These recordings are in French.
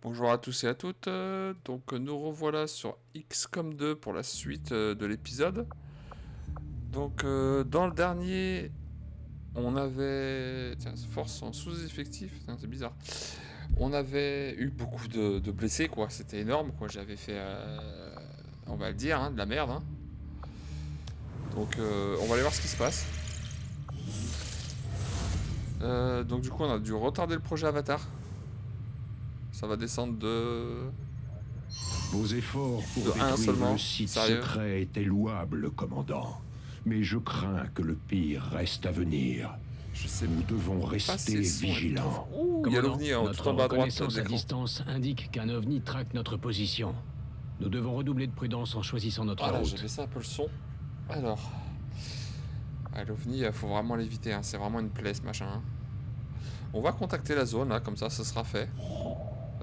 Bonjour à tous et à toutes, donc nous revoilà sur XCOM 2 pour la suite de l'épisode. Donc dans le dernier, on avait... Tiens, force en sous-effectif, c'est bizarre. On avait eu beaucoup de blessés, quoi, c'était énorme, quoi, j'avais fait, on va le dire, hein, de la merde. Hein. Donc on va aller voir ce qui se passe. Donc du coup on a dû retarder le projet Avatar. Ça va descendre de... Vos efforts pour de 1 détruire seulement. le site Sérieux? secret étaient louables, commandant. Mais je crains que le pire reste à venir. Je sais Nous devons pas rester si le son est vigilants. Ouh, il y a l'OVNI tout notre en bas à droite de reconnaissance à l'écran. distance indique qu'un ovni traque notre position. Nous devons redoubler de prudence en choisissant notre Ah là, j'ai route. baissé un peu le son. Alors... Ah, l'OVNI, il faut vraiment l'éviter, hein. C'est vraiment une plaie ce machin. Hein. On va contacter la zone, là, comme ça, ce sera fait.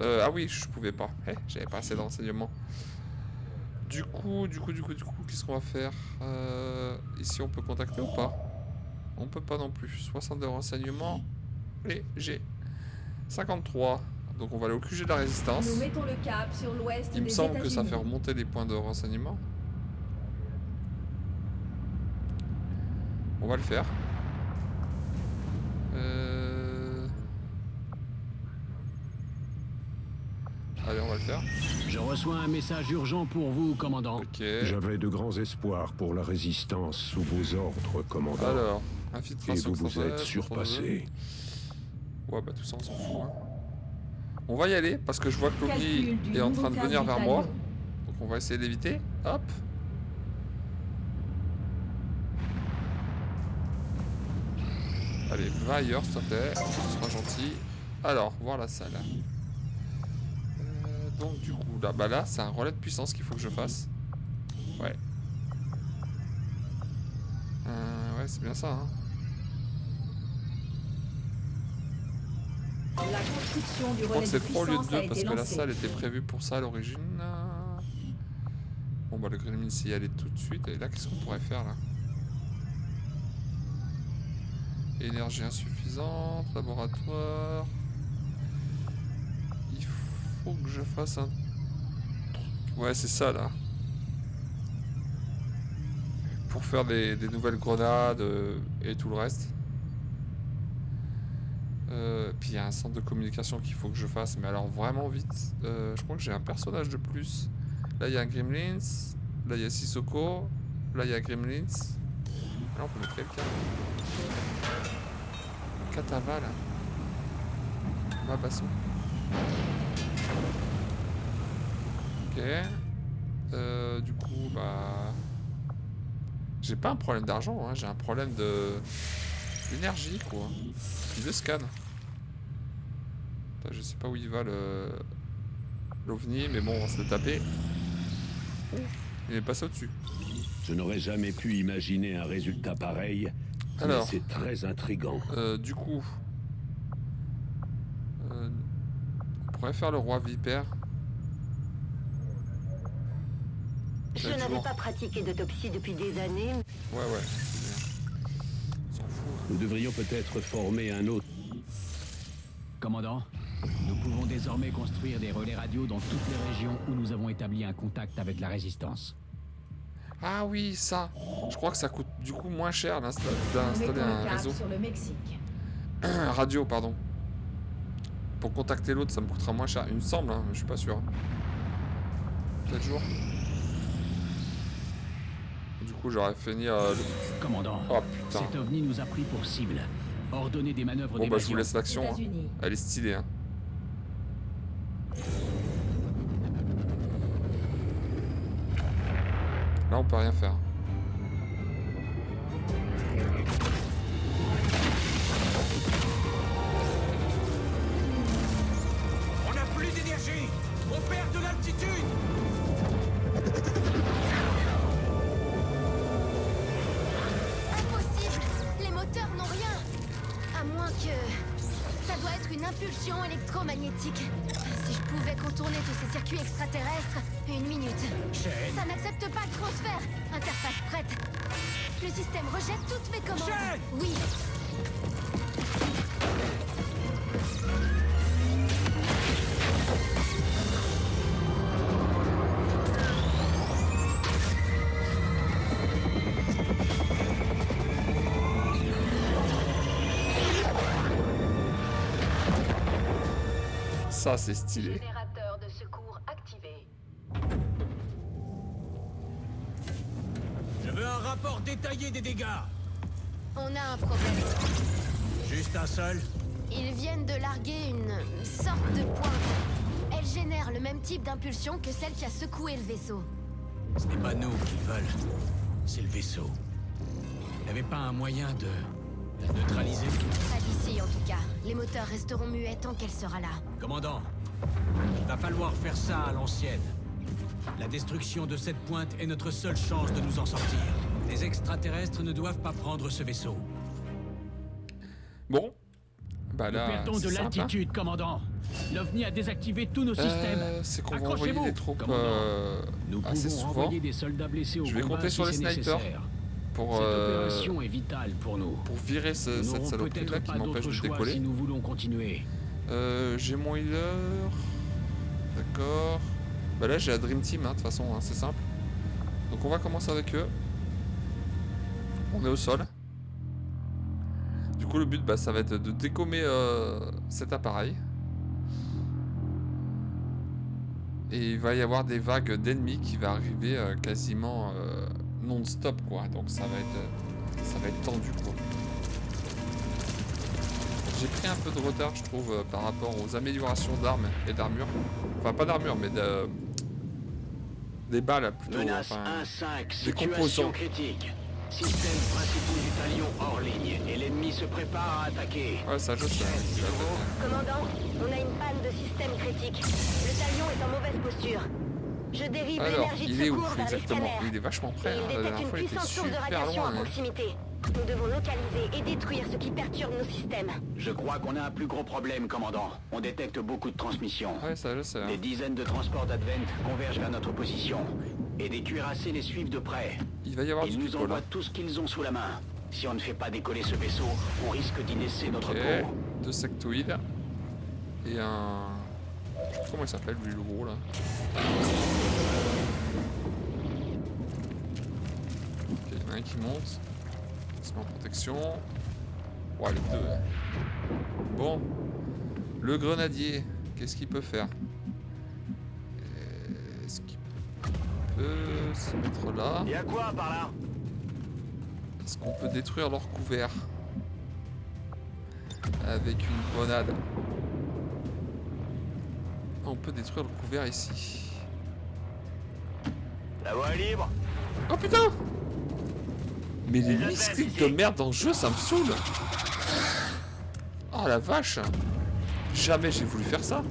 Ah oui, je pouvais pas. J'avais pas assez de renseignements. Du coup, qu'est-ce qu'on va faire ici, on peut contacter ou pas? On peut pas non plus. 62 renseignements. Et j'ai 53. Donc on va aller au QG de la résistance. Nous mettons le cap sur l'ouest des Il me semble que ça États-Unis. fait remonter les points de renseignement. On va le faire. Allez, on va le faire. Je reçois un message urgent pour vous, commandant. Ok. J'avais de grands espoirs pour la résistance sous vos ordres, commandant. Alors, Et infiltration vous vous êtes extraterrestre, surpassé. Ouais, bah tout ça, on s'en fout. Hein. On va y aller parce que je vois que l'OVNI Calcul du est en train de nouveau venir cap vers du moi. Talion. Donc on va essayer d'éviter. Hop. Allez, va ailleurs, s'il te plaît. Tu seras gentil. Alors, voir la salle. Donc du coup, là, bah là, c'est un relais de puissance qu'il faut que je fasse. Ouais. Ouais, c'est bien ça, hein. La construction du Je crois relais que de c'est 3 au lieu de puissance a 2 parce été que la lancée. salle était prévue pour ça à l'origine. Bon bah le Gremlin s'y aller tout de suite. Et là qu'est-ce qu'on pourrait faire là? Énergie insuffisante, laboratoire. Il faut que je fasse un... Ouais c'est ça là. Pour faire des nouvelles grenades et tout le reste. Puis il y a un centre de communication qu'il faut que je fasse, mais alors vraiment vite. Je crois que j'ai un personnage de plus. Là il y a un Gremlins, là il y a Sissoko, là il y a Gremlins. Là on peut mettre quelqu'un. Katava là. Mabasso. Ok. Du coup bah... J'ai pas un problème d'argent, hein, j'ai un problème d'énergie quoi. Puis de scan. Je sais pas où il va l'OVNI, mais bon, on va se le taper. Oh, il est passé au-dessus. Je n'aurais jamais pu imaginer un résultat pareil, Alors. mais c'est très intriguant. Du coup, on pourrait faire le roi vipère. Je n'avais pas pratiqué d'autopsie depuis des années. Ouais, c'est bien. On s'en fout. Nous devrions peut-être former un autre. Commandant, nous pouvons désormais construire des relais radio dans toutes les régions où nous avons établi un contact avec la résistance. Ah oui, ça. Je crois que ça coûte du coup moins cher Nous d'installer mettons un le cap réseau. sur le Mexique. Un radio, pardon. Pour contacter l'autre, ça me coûtera moins cher. Il me semble, hein, mais je suis pas sûr. Quel jour? Du coup, j'aurais fini Commandant, Oh putain. cet ovni nous a pris pour cible. Ordonnez des manœuvres Bon bah je vous d'évasion. laisse l'action. Hein. États-Unis. Elle est stylée. Hein. Là on peut rien faire. On n'a plus d'énergie. On perd de l'altitude. Impossible! Les moteurs n'ont rien! À moins que... Ça doit être une impulsion électromagnétique. Si je pouvais contourner tous ces circuits extraterrestres... Une minute. Ça n'accepte pas le transfert! Interface prête. Le système rejette toutes mes commandes. Jen! Oui. Ça, c'est stylé. Générateur de secours activé. Je veux un rapport détaillé des dégâts. On a un problème. Juste un seul. Ils viennent de larguer une sorte de pointe. Elle génère le même type d'impulsion que celle qui a secoué le vaisseau. Ce n'est pas nous qu'ils veulent. C'est le vaisseau. Il n'avait pas un moyen de la neutraliser? Pas d'ici, en tout cas. Les moteurs resteront muets tant qu'elle sera là. Commandant, il va falloir faire ça à l'ancienne. La destruction de cette pointe est notre seule chance de nous en sortir. Les extraterrestres ne doivent pas prendre ce vaisseau. Bon. Bah Nous là, perdons de c'est simple, hein. l'altitude, commandant. L'OVNI a désactivé tous nos systèmes. C'est qu'on va envoyer Accrochez-vous, des troupes commandant. Nous assez pouvons souvent envoyer des soldats blessés au Je vais combat compter si sur les c'est snipers nécessaire. pour, Cette opération est vitale pour nous. virer Nous cette n'aurons saloperie là peut-être qui pas m'empêche d'autre de choix décoller. si nous voulons continuer. J'ai mon healer. D'accord. Bah là j'ai la Dream Team, hein, de toute façon, hein, c'est simple. Donc on va commencer avec eux. On est au sol. Du coup le but bah, ça va être de décommer cet appareil. Et il va y avoir des vagues d'ennemis qui va arriver quasiment non-stop quoi. Donc ça va être tendu quoi. J'ai pris un peu de retard je trouve par rapport aux améliorations d'armes et d'armure. Enfin pas d'armure mais des balles plutôt. Menace Enfin, 1-5, des composants. situation critique. Système principaux du talion hors ligne et l'ennemi se prépare à attaquer. Ouais ça je sais. Commandant, on a une panne de système critique. Le talion est en mauvaise posture. Je dérive Alors l'énergie il de est où secours vers les exactement? scanners. Il est vachement Et près. Hein. il La détecte dernière une fois il était puissante source de super radiation loin. à Hein. proximité. Nous devons localiser et détruire ce qui perturbe nos systèmes. Je crois qu'on a un plus gros problème, commandant. On détecte beaucoup de transmissions. Ouais ça je sais. Hein. Des dizaines de transports d'Advent convergent vers notre position. Et des cuirassés les suivent de près. Il va y avoir Ils du nous truc là. envoient tout ce qu'ils ont sous la main. Si on ne fait pas décoller ce vaisseau, on risque d'y laisser notre Ok, peau. 2 sectoïdes. Et un... Je sais plus comment il s'appelle lui le gros là. Ok, il y en a un qui monte. Il se met en protection. Ouais, les deux. Bon. Le grenadier, qu'est-ce qu'il peut faire? Est-ce qu'il peut se mettre là? Y a quoi par là? Est-ce qu'on peut détruire leur couvert avec une grenade? On peut détruire le couvert ici. La voie est libre. Oh putain! Mais les misclics de merde dans le jeu, ça me saoule! Oh la vache! Jamais j'ai voulu faire ça!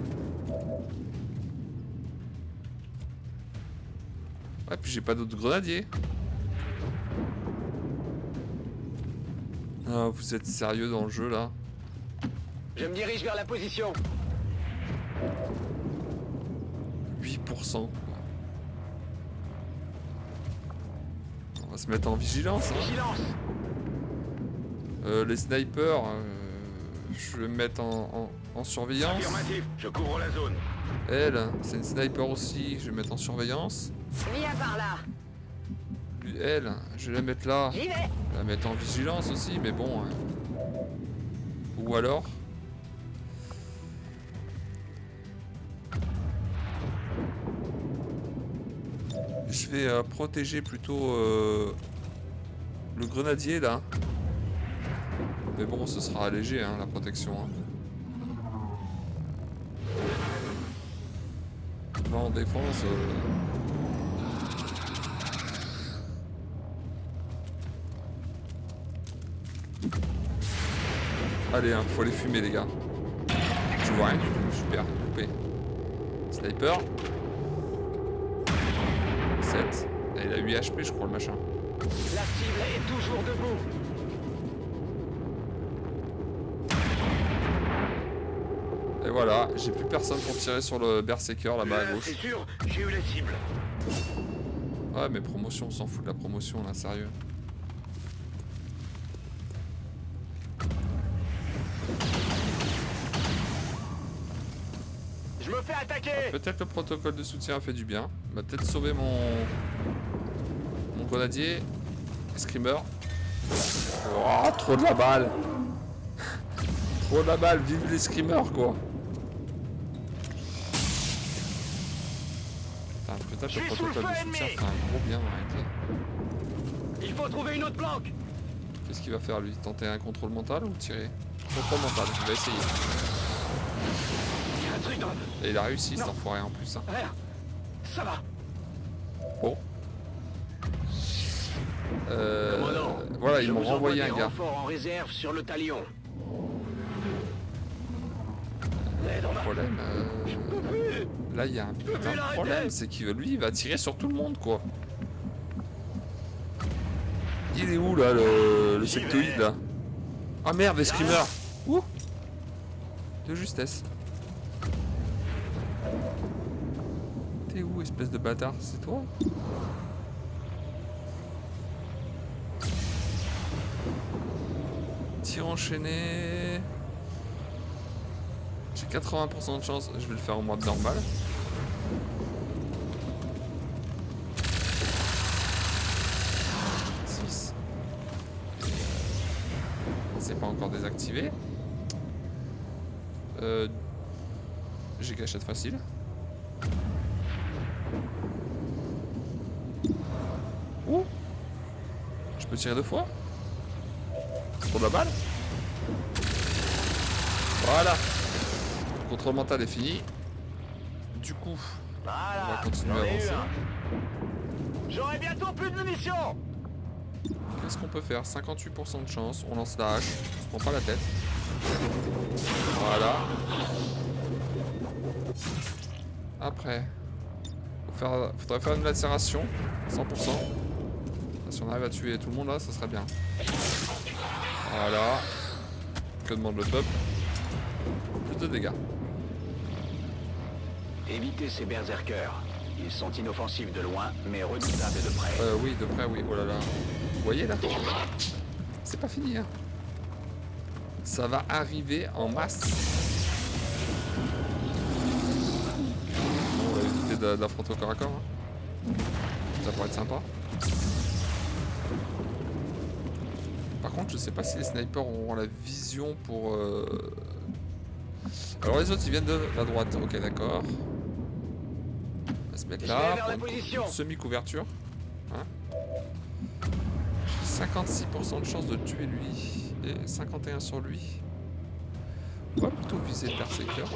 Ouais, puis j'ai pas d'autres grenadiers. Ah, vous êtes sérieux dans le jeu là? Je me dirige vers la position. 8%. On va se mettre en vigilance. Hein. Vigilance. Les snipers, je vais me mettre en surveillance. Affirmatif, je couvre la zone. Elle, c'est une sniper aussi, je vais mettre en surveillance. Viens par là. Puis elle, je vais la mettre là. J'y vais. Je vais la mettre en vigilance aussi, mais bon. Ou alors... Je vais protéger plutôt le grenadier là. Mais bon, ce sera allégé hein, la protection. Hein. Va en défense. Allez, hein, faut les fumer les gars. Je vois rien du tout, super, coupé. Sniper. 7. Et il a 8 HP je crois le machin. La cible est toujours debout. Et voilà, j'ai plus personne pour tirer sur le berserker là-bas à gauche. C'est sûr, j'ai eu la cible. Ouais mais promotion, on s'en fout de la promotion là, sérieux. Je me fais attaquer. Peut-être le protocole de soutien a fait du bien. On va peut-être sauver mon grenadier. Screamer. Oh, trop de la balle. Trop de la balle, vive les screamers quoi. Putain, peut-être le protocole de soutien fait un gros bien en réalité. Il faut trouver une autre planque. Qu'est-ce qu'il va faire lui? Tenter un contrôle mental ou tirer? Contrôle mental, il va essayer. Il y a un truc dans... Et il a réussi, cet Non. enfoiré en plus. Hein. Rien. Ça va. Bon. Commandant, Voilà, je ils m'ont vous envoie renvoyé des un gars. renforts en réserve sur le talion. Le problème, là il y a un putain de l'arrêter. problème, c'est qu'il lui il va tirer sur tout le monde quoi. Il est où là le sectoïde là? Ah merde, les screamers. Ouh. De justesse. T'es où espèce de bâtard? C'est toi? Tir enchaîné. J'ai 80% de chance, je vais le faire en mode normal. C'est pas encore désactivé. J'ai gâchette facile. Ouh. Je peux tirer 2 fois pour la balle. Voilà. Le contrôle mental est fini. Du coup, on va continuer à avancer. J'aurai bientôt plus de munitions. Qu'est-ce qu'on peut faire? 58% de chance. On lance la hache. On se prend pas la tête. Voilà. Après, faudrait faire une lacération. 100%. Si on arrive à tuer tout le monde là, ça serait bien. Voilà. Que demande le peuple? Plus de dégâts. Évitez ces berserkers. Ils sont inoffensifs de loin, mais redoutables de près. Oui, de près, oui. Oh là là. Vous voyez là? C'est pas fini, hein. Ça va arriver en masse. On va éviter d'affronter au corps à corps. Hein. Ça pourrait être sympa. Par contre, je sais pas si les snipers auront la vision pour... Alors les autres, ils viennent de la droite. Ok, d'accord. On va se mettre là pour une semi-couverture. Hein, j'ai 56% de chance de tuer lui et 51 sur lui. On va plutôt viser le persécuteur.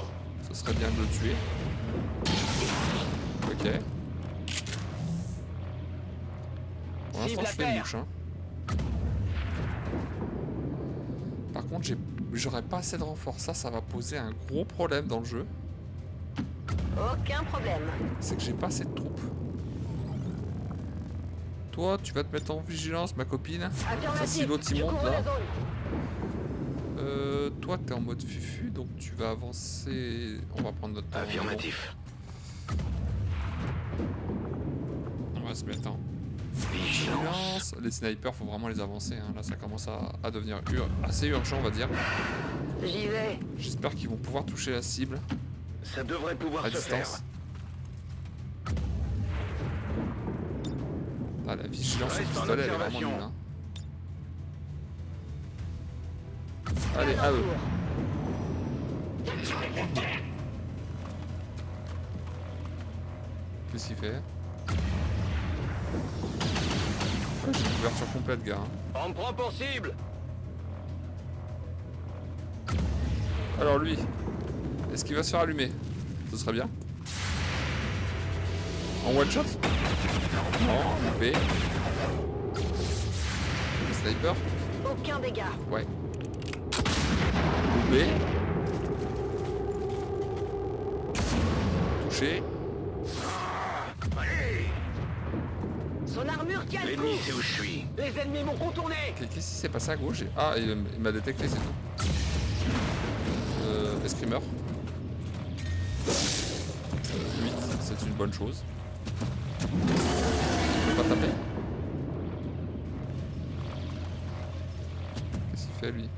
Ce serait bien de le tuer. Ok. Pour l'instant, je fais une mouche. Hein. Par contre, j'aurais pas assez de renfort. Ça va poser un gros problème dans le jeu. Aucun problème. C'est que j'ai pas assez de troupes. Toi, tu vas te mettre en vigilance, ma copine. Ça, si l'autre il monte là. Toi, t'es en mode fufu, donc tu vas avancer. On va prendre notre temps. Affirmatif. On va se mettre en vigilance. Les snipers, faut vraiment les avancer. Hein. Là, ça commence à devenir assez urgent, on va dire. J'y vais. J'espère qu'ils vont pouvoir toucher la cible Ça devrait pouvoir à se distance. faire. Ah, la vigilance au pistolet, elle est vraiment nulle. Hein. Allez, à eux. Qu'est-ce qu'il fait? J'ai une couverture complète, gars. Hein. On me prend pour cible. Alors lui, est-ce qu'il va se faire allumer? Ce serait bien. En one shot? Non, loupé. Sniper? Aucun dégât. Ouais. Loupé. Touché. Allez. Son armure tient le L'ennemi coup. sait où je suis. Les ennemis m'ont contourné. Qu'est-ce qui s'est passé à gauche? Ah, il m'a détecté, c'est tout. Escrimeur. 8, c'est une bonne chose. Je peux pas taper. Qu'est-ce qu'il fait lui?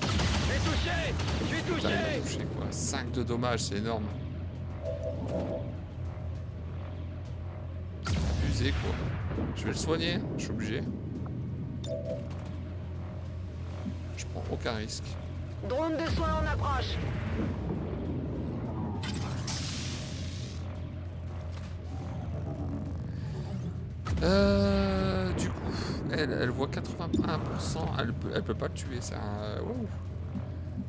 Je suis touché. Je suis Putain, il touché. m'a touché quoi. 5 de dommages, c'est énorme. Abusé quoi. Je vais le soigner, je suis obligé. Je prends aucun risque. Drone de soin en approche. Du coup, elle voit 81%, elle peut pas le tuer, c'est un... Wow.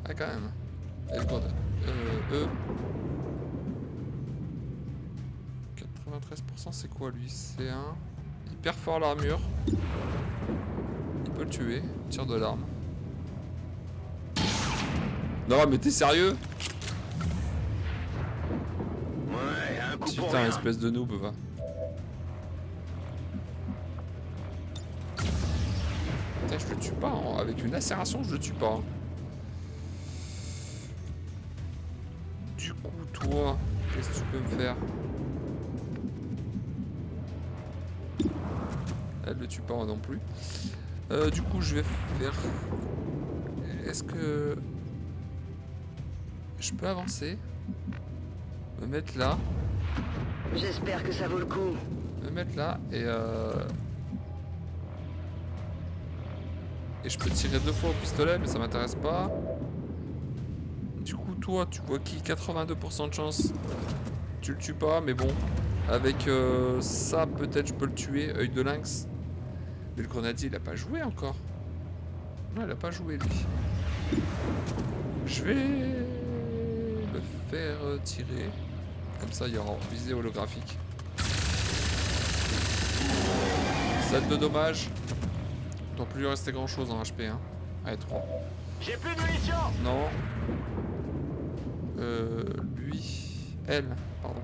Ah quand même. Elle compte. 93% c'est quoi lui? C'est un... Il perfore l'armure. Il peut le tuer, tire de l'arme. Non mais t'es sérieux? Ouais, un coup pour Putain, rien. espèce de noob va. Putain, je le tue pas, hein. Avec une lacération je le tue pas. Hein. Du coup toi, qu'est-ce que tu peux me faire? Elle le tue pas non plus. Du coup je vais faire... Est-ce que... Je peux avancer? Me mettre là. J'espère que ça vaut le coup. Me mettre là et je peux tirer 2 fois au pistolet mais ça m'intéresse pas. Du coup toi tu vois qui 82% de chance. Tu le tues pas mais bon. Avec ça peut-être je peux le tuer. Œil de lynx. Mais le grenadier il a pas joué encore. Non il a pas joué lui. Je vais le faire tirer. Comme ça il y aura visée holographique. 7 de dommages. Il doit plus lui rester grand chose en HP hein. Allez 3. J'ai plus de munitions. Non. Lui. Elle, pardon.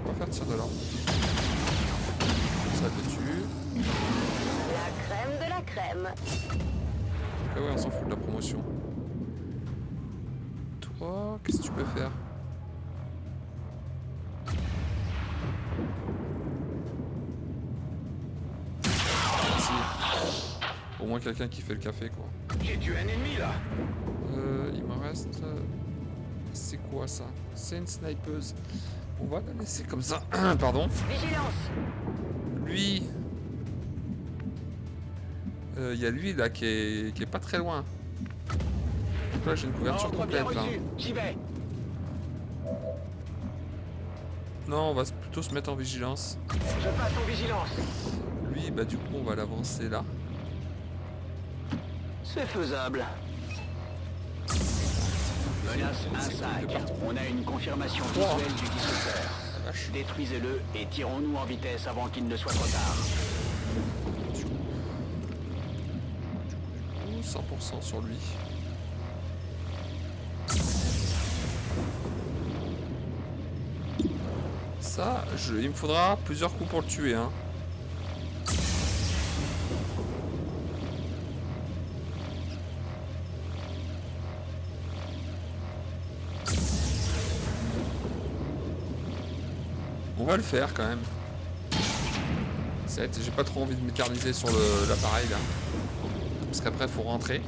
On va faire tir de l'arme. Ça le tue. La crème de la crème. Ah ouais, on s'en fout de la promotion. Toi, qu'est-ce que tu peux faire? Merci. Au moins quelqu'un qui fait le café quoi. J'ai tué un ennemi là. Il me reste... C'est quoi ça? C'est une snipeuse. On va la laisser comme ça. Pardon. Vigilance. Lui... Il y a lui là qui est pas très loin. Donc là j'ai une couverture Ordre bien complète là. reçu. J'y vais. Non, on va plutôt se mettre en vigilance. Je passe en vigilance. Lui, bah du coup on va l'avancer là. C'est faisable. Menace un sac. On a une confirmation visuelle du disrupteur. La vache. Détruisez-le et tirons-nous en vitesse avant qu'il ne soit trop tard. Du coup, 100% sur lui. Ça, il me faudra plusieurs coups pour le tuer hein. On va le faire quand même. J'ai pas trop envie de m'éterniser sur l'appareil là. Parce qu'après faut rentrer.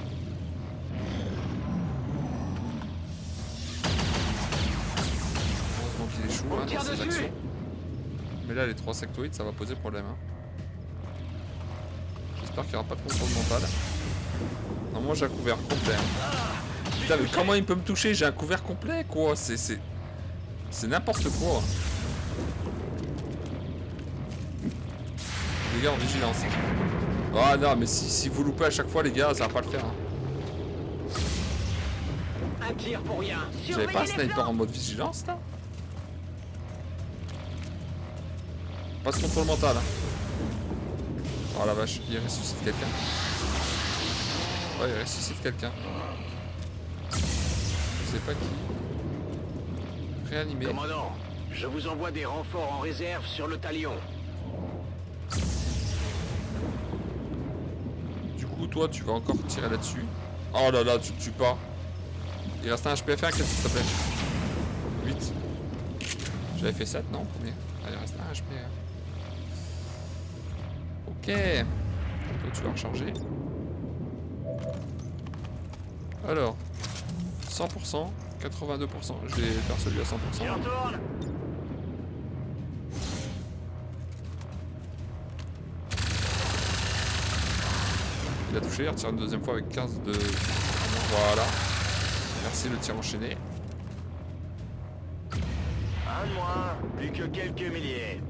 Heureusement qu'il échoue hein, dans ses actions. Mais là les 3 sectoïdes ça va poser problème. Hein. J'espère qu'il n'y aura pas de contrôle mental. Non moi j'ai un couvert complet. Hein. Putain mais comment il peut me toucher? J'ai un couvert complet quoi. C'est n'importe quoi. Les gars en vigilance. Ah non mais si vous loupez à chaque fois les gars ça va pas le faire. Hein. Un tir pour rien. J'avais pas un sniper en mode vigilance là? Pas de contrôle mental. Oh la vache, il ressuscite quelqu'un. Ouais il ressuscite quelqu'un. Je sais pas qui. Réanimé. Commandant, je vous envoie des renforts en réserve sur le talion. Toi tu vas encore tirer là-dessus. Oh là là tu le tues pas. Il reste un HPF1 qu'est-ce s'il te plaît? 8. J'avais fait 7 non? Combien? Allez il reste un HPF. Ok. Toi tu vas recharger. Alors 100%, 82%. Je vais faire celui à 100%. J'y retourne. Il a touché, il retire une deuxième fois avec 15 de... Voilà. Merci le tir enchaîné. Un de moins, plus que quelques milliers.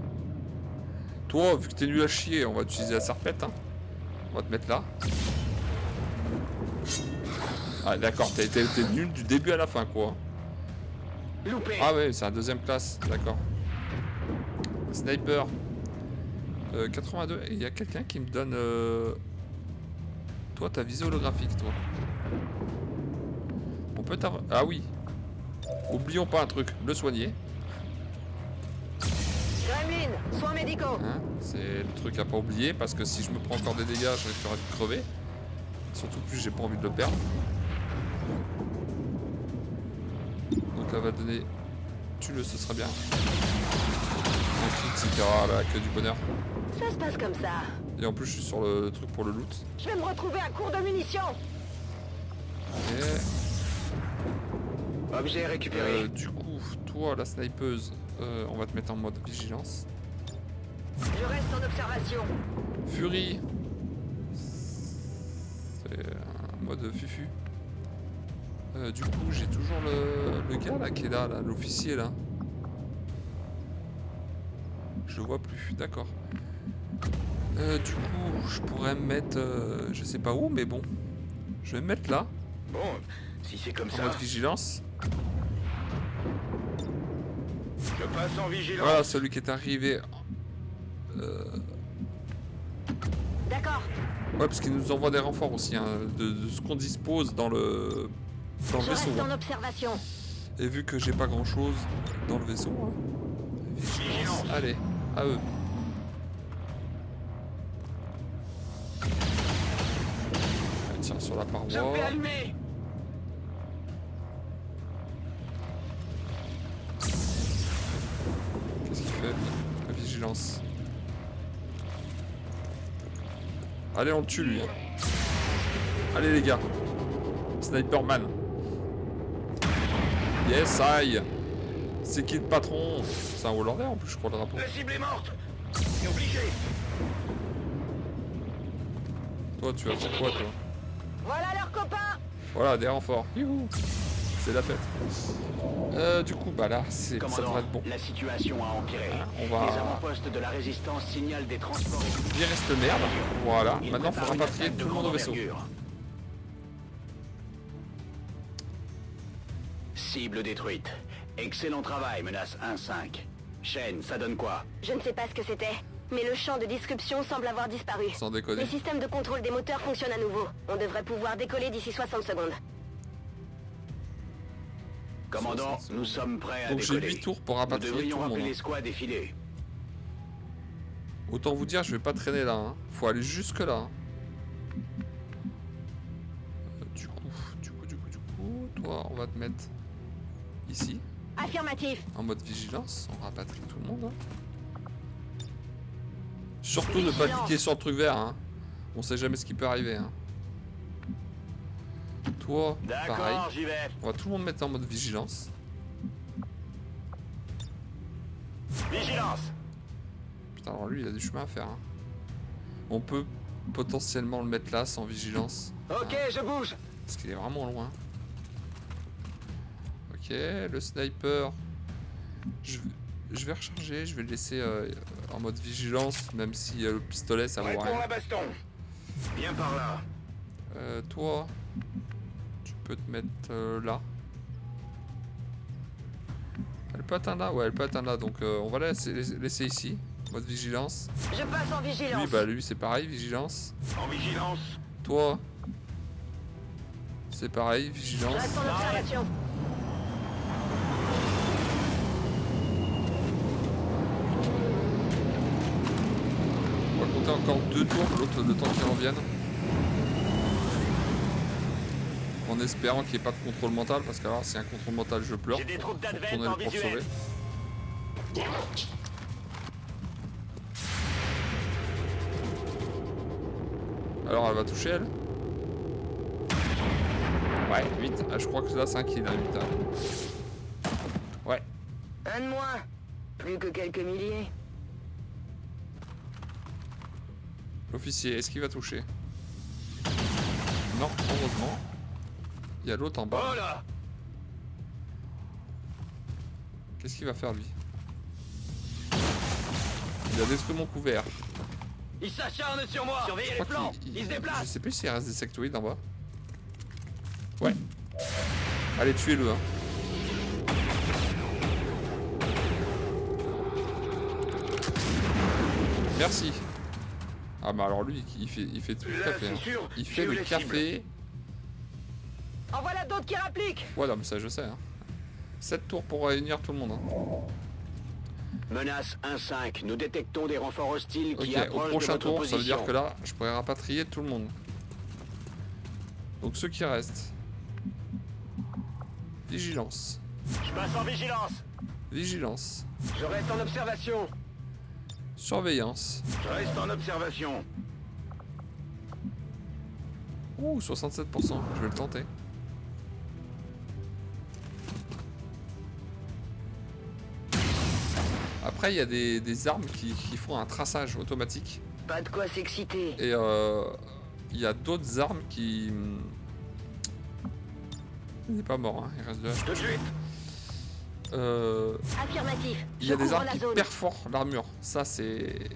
Toi, vu que t'es nul à chier, on va utiliser la serpette. Hein. On va te mettre là. Ah d'accord, t'es nul du début à la fin quoi. Loupé. Ah ouais, c'est un deuxième classe, d'accord. Sniper. 82, et il y a quelqu'un qui me donne... Toi, t'as visée holographique, toi. On peut t'avoir... Ah oui. Oublions pas un truc, le soigner. Gremlin, soins médicaux. Hein, c'est le truc à pas oublier, parce que si je me prends encore des dégâts, je risquerais de crever. Surtout plus j'ai pas envie de le perdre. Donc elle va donner... Tue-le, ce sera bien. Ensuite, etc. Là, que du bonheur. Ça se passe comme ça. Et en plus, je suis sur le truc pour le loot. Je vais me retrouver à court de munitions. Et... Objet récupéré. du coup, toi, la snipeuse, on va te mettre en mode vigilance. Je reste en observation. Fury. C'est un mode fufu. Du coup, j'ai toujours le gars là qui est là, l'officier là. Je le vois plus, d'accord. Du coup, je pourrais me mettre, je sais pas où, mais bon. Je vais me mettre là, Bon, si c'est comme en ça, mode vigilance. je passe en vigilance. Voilà, celui qui est arrivé. D'accord. Ouais, parce qu'il nous envoie des renforts aussi, hein, de ce qu'on dispose dans le Je vaisseau. reste Hein. en observation. Et vu que j'ai pas grand chose dans le vaisseau, hein, vigilance. Allez, à eux. Elle tire sur la paroi. Je me fais allumer. Qu'est-ce qu'il fait? La vigilance. Allez, on le tue lui. Allez les gars. Sniperman. Yes, aïe. C'est qui le patron? C'est un Hollandais en plus, je crois, le drapeau. La cible est morte. C'est obligé. Toi, tu vas faire quoi, toi? Voilà leurs copains. Voilà, des renforts. Youhou. C'est la fête. Du coup, bah là, ça Commandant, devrait être bon. la situation a empiré. On va- Les avant-postes de la résistance signalent des transports. Virer cette merde. Voilà. Il Maintenant, il faut prépare une rapatrier attaque de tout le monde au grande vaisseau. envergure. Cible détruite. Excellent travail, menace 1-5. Shen, ça donne quoi? Je ne sais pas ce que c'était, mais le champ de disruption semble avoir disparu. Sans déconner. Les systèmes de contrôle des moteurs fonctionnent à nouveau. On devrait pouvoir décoller d'ici 60 secondes. Commandant, nous sommes prêts à Donc j'ai décoller. 8 tours pour Nous rapatrier devrions tout le rappeler monde. les squads défiler. Autant vous dire, je vais pas traîner là. Hein. Faut aller jusque là. Hein. Du coup, toi, on va te mettre ici, Affirmatif. en mode vigilance. On rapatrie tout le monde. Hein. Surtout ne pas Vigilance. cliquer sur le truc vert. Hein. On sait jamais ce qui peut arriver. Hein. Toi, pareil. D'accord, j'y vais. On va tout le monde mettre en mode vigilance. Vigilance. Putain, alors lui, il a du chemin à faire. Hein. On peut potentiellement le mettre là, sans vigilance. Ok, je bouge. Parce qu'il est vraiment loin. Ok, le sniper. Je vais recharger, je vais le laisser en mode vigilance, même si le pistolet ça vaut Prêt pour rien. la baston. Viens par là. Toi, tu peux te mettre là. Elle peut atteindre là? Ouais, elle peut atteindre là, donc on va la laisser ici, mode vigilance. Je passe en vigilance. Lui, bah lui c'est pareil, vigilance. En vigilance. Toi, c'est pareil, Je vigilance. reste en observation. On va compter encore 2 tours, l'autre le temps qu'il revienne. En espérant qu'il n'y ait pas de contrôle mental, parce que alors s'il y a un contrôle mental, je pleure. J'ai des troupes Faut d'advent retourner en le pour visuel. sauver. Alors elle va toucher elle? Ouais, 8. Ah, je crois que là c'est un kill, hein, 8. Hein. Ouais. Un de moins. Plus que quelques milliers. L'officier, est-ce qu'il va toucher? Non, heureusement. Il y a l'autre en bas. Oh là. Qu'est-ce qu'il va faire lui? Il a détruit mon couvert. Il s'acharne sur moi. Surveillez Je les crois flancs. qu'il- Il se Je déplace. sais plus s'il reste des sectoïdes en bas. Ouais. Allez, tuez-le. Hein. Merci. Ah bah alors lui, il fait tout le Là, café. c'est Hein. sûr, Il j'ai fait eu le les café. En voilà d'autres qui rappliquent. Ouais, non, mais ça je sais. Hein. 7 tours pour réunir tout le monde. Hein. Menace 1-5. Nous détectons des renforts hostiles Ok, qui au approchent de prochain votre tour, ça veut position. dire que là, je pourrais rapatrier tout le monde. Donc ceux qui restent. Vigilance. Je passe en vigilance. Vigilance. Je reste en observation. Surveillance. Je reste en observation. Ouh, 67%. Je vais le tenter. Après, il y a des armes qui font un traçage automatique. Pas de quoi s'exciter. Et il y a d'autres armes qui... Il n'est pas mort, hein. Il reste 2 HP. Tout de suite. Affirmatif. Il y a Je des couvre armes la qui zone. perforent l'armure. Ça, c'est...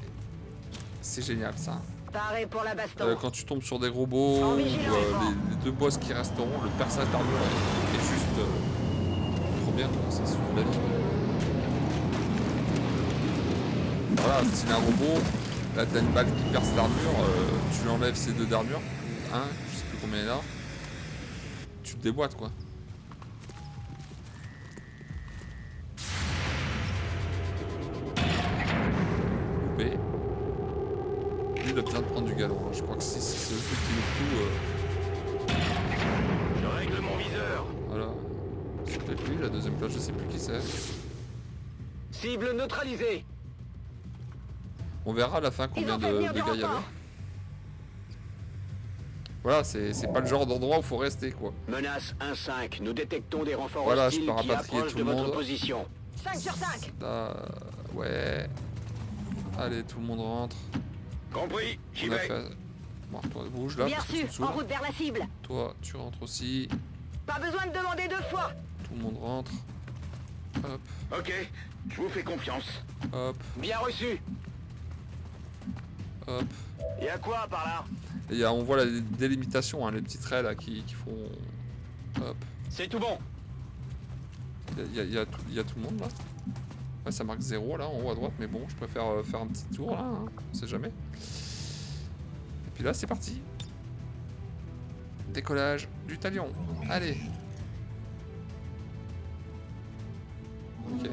C'est génial, ça. Paré pour la baston. Quand tu tombes sur des robots, ou En vigilant, les deux boss qui resteront, le perçage d'armure est juste... trop bien, quoi. Ça sauve la vie. Voilà, si c'est un robot, là t'as une balle qui perce l'armure, tu lui enlèves ces deux d'armure, ou un, je sais plus combien il y en a, tu te déboîtes quoi. Loupé. Lui il a besoin de prendre du galon, hein. Je crois que c'est le truc qui le fout. Je règle mon viseur. Voilà. C'est peut-être lui, la deuxième place, je sais plus qui c'est. Cible neutralisée. On verra à la fin combien Ils ont fait de venir du dégâts il y avait. renfort. Voilà, c'est pas le genre d'endroit où faut rester quoi. Menace 1-5. Nous détectons des renforts Voilà, je hostiles peux qui rapatrier approchent tout de le votre monde. position. 5 sur 5. Ouais. Allez, tout le monde rentre. Compris. J'y On a vais. fait... Bon, toi, bouge là, Bien parce que tu sûr, me saoules. en route vers la cible. Toi, tu rentres aussi. Pas besoin de demander 2 fois. Tout le monde rentre. Hop, Ok. Je vous fais confiance. hop, Bien reçu. hop. Et à quoi par là? Et on voit la délimitation, hein, les petits traits là qui font... Hop. C'est tout bon. Il y a tout le monde là. Ouais, ça marque 0 là, en haut à droite, mais bon, je préfère faire un petit tour là, hein, on sait jamais. Et puis là, c'est parti. Décollage du talion. Allez. Ok.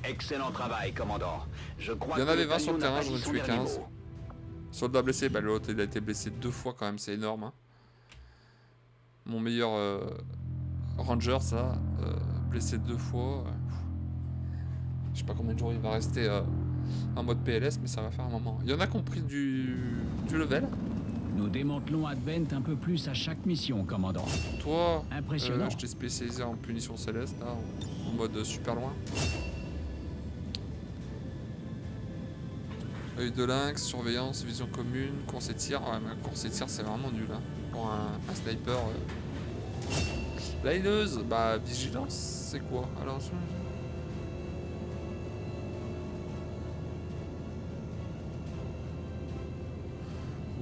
Excellent travail, commandant. Je crois Il y en que avait le 20 sur le talion n'a terrain, pas j'en ai dit tué son dernier 15. mot. Soldat blessé, bah l'autre il a été blessé 2 fois quand même, c'est énorme. Hein. Mon meilleur ranger, ça, blessé 2 fois. Je sais pas combien de jours il va rester en mode PLS, mais ça va faire un moment. Il y en a qui ont pris du level. Nous démantelons Advent un peu plus à chaque mission, commandant. Toi, Impressionnant. je t'ai spécialisé en punition céleste, là, en mode super loin. Œil de lynx, surveillance, vision commune, course et tir. Ouais, mais course et tir, c'est vraiment nul. Hein. Pour un sniper. La haineuse, bah, vigilance, c'est quoi? Alors,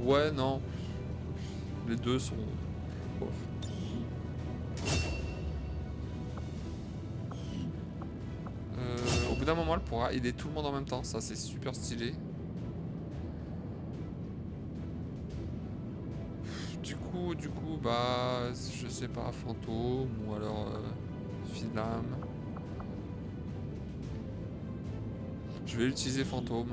ouais, non. Les deux sont... Bof. Au bout d'un moment, elle pourra aider tout le monde en même temps. Ça, c'est super stylé. Du coup, bah, je sais pas, fantôme ou alors Philam. Je vais utiliser fantôme.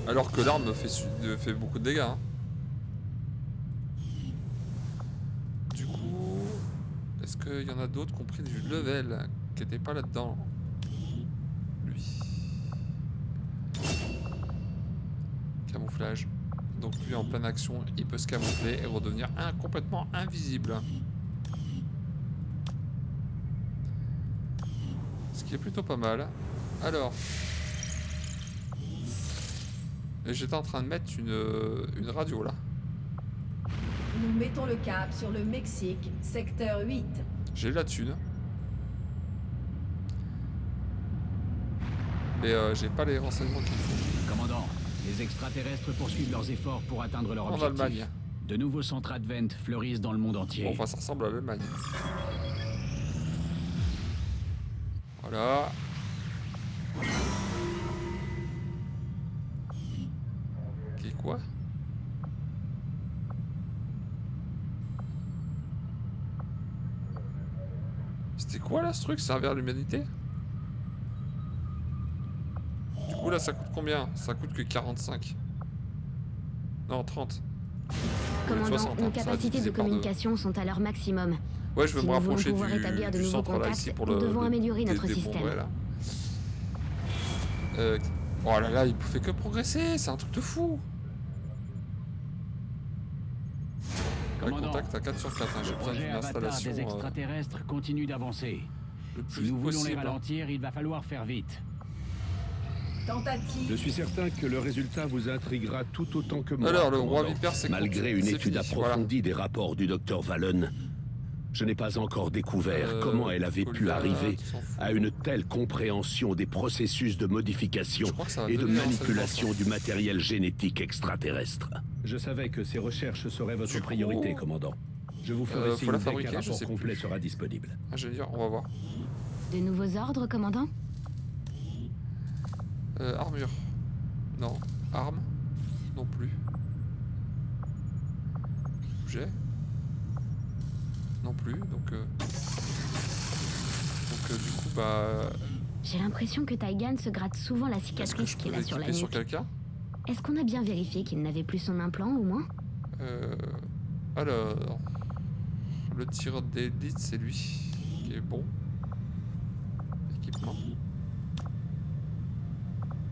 Alors que l'arme fait beaucoup de dégâts. Hein. Du coup, est-ce qu'il y en a d'autres qui ont pris du level qui n'étaient pas là-dedans? Lui. Camouflage. Donc lui en pleine action, il peut se camoufler et redevenir complètement invisible. Ce qui est plutôt pas mal. Alors... Et j'étais en train de mettre une radio là. Nous mettons le cap sur le Mexique, secteur 8. J'ai la thune. Mais j'ai pas les renseignements qu'il faut. Commandant, les extraterrestres poursuivent leurs efforts pour atteindre leur En objectif. Allemagne. De nouveaux centres Advent fleurissent dans le monde entier. Bon, enfin, ça ressemble à l'Allemagne. Voilà. Ok, quoi? C'était quoi là ce truc? Servir à l'humanité? Du coup là ça coûte combien? Ça coûte que 45. Non, 30. Commandant, 60, nos hein, ça a capacités divisé de par deux. communication sont à leur maximum. Ouais, je vais Si me nous voulons rapprocher pouvoir établir de du nouveaux centre là contacts, ici pour nous devons améliorer notre des système. bombes, là. Oh là là, il fait que progresser, c'est un truc de fou. Ouais, Commandant, contact à 4 sur 4, hein. J'ai le besoin projet d'une Avatar installation des extraterrestres continue d'avancer. le Si plus nous voulons les possible. ralentir, il va falloir faire vite. Tentative. Je suis certain que le résultat vous intriguera tout autant que moi. Alors, le roi commandant. vipère, c'est Malgré une c'est étude fini, approfondie des rapports du docteur Valen, je n'ai pas encore découvert comment elle avait pu Colga, arriver tu s'en fous. à une telle compréhension des processus de modification Je crois que ça va et de donner manipulation l'enseignement, du matériel génétique extraterrestre. Je savais que ces recherches seraient votre Du coup, priorité, commandant. Je vous ferai faut signe la dès fabriquer, qu'un je rapport sais complet plus. sera disponible. Ingénieur, on va voir. De nouveaux ordres, commandant? Armure. Non. Arme. Non plus. Objet. Non plus. Donc du coup, bah... J'ai l'impression que Taigan se gratte souvent la Est-ce que cicatrice je peux qu'il a sur la l'équiper sur nuque. quelqu'un? Est-ce qu'on a bien vérifié qu'il n'avait plus son implant, au moins? Alors... Le tireur d'élite, c'est lui qui est bon. Équipement.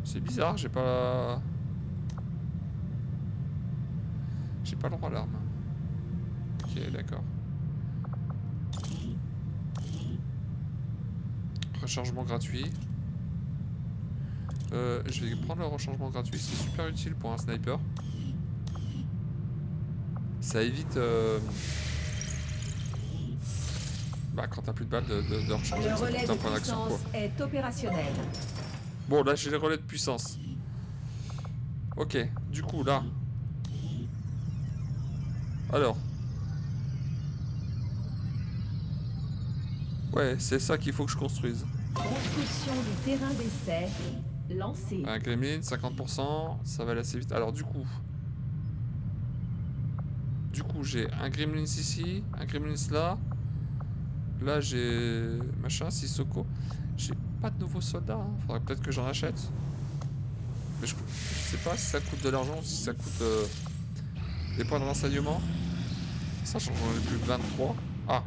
C'est bizarre, j'ai pas... J'ai pas le droit à l'arme. Ok, d'accord. Rechargement gratuit. Je vais prendre le rechargement gratuit, c'est super utile pour un sniper. Ça évite... Bah quand t'as plus de balles de recharger, Le ça relais coûte un de point d'action quoi. puissance est opérationnel. Bon là j'ai les relais de puissance. Ok, du coup là. Alors. Ouais, c'est ça qu'il faut que je construise. Construction du terrain d'essai lancé. Un gremlin, 50%, ça va aller assez vite. Alors du coup j'ai un gremlin ici, un gremlin là. Là j'ai machin, Sissoko. J'ai pas de nouveaux soldats, hein. Faudrait peut-être que j'en achète. Mais je sais pas si ça coûte de l'argent ou si ça coûte des points de renseignement. Ça j'en ai plus de 23. Ah.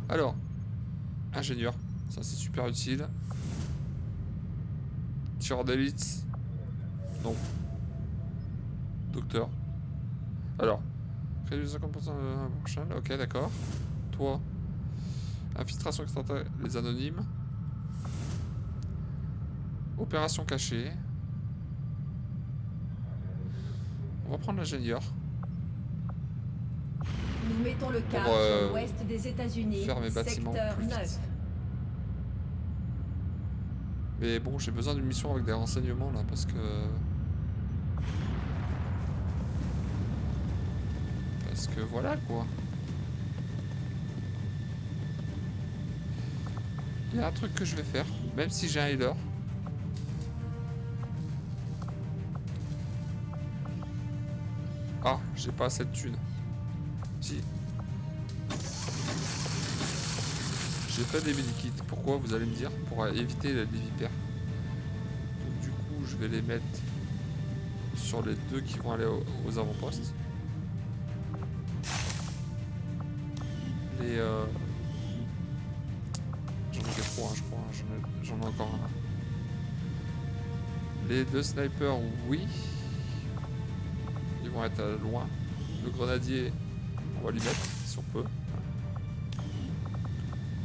Alors, ingénieur, ça c'est super utile. Tireur d'élite. Non. Docteur. Alors, réduit 50% de prochain. Ok, d'accord. Toi. Infiltration extraterrestre, les anonymes. Opération cachée. On va prendre l'ingénieur. Nous mettons le cap Pour, sur l'ouest des États-Unis, faire mes bâtiments secteur plus 9. vite. Mais bon, j'ai besoin d'une mission avec des renseignements là parce que... Parce que voilà quoi. Il y a un truc que je vais faire, même si j'ai un healer. Ah, j'ai pas assez de thunes. Si. J'ai fait des medikits. Pourquoi vous allez me dire? Pour éviter les vipères. Donc du coup, je vais les mettre sur les deux qui vont aller aux avant-postes. Les... J'en ai que 3, je crois. J'en ai encore un. Les deux snipers, oui. Ils vont être loin. Le grenadier, on va lui mettre si on peut.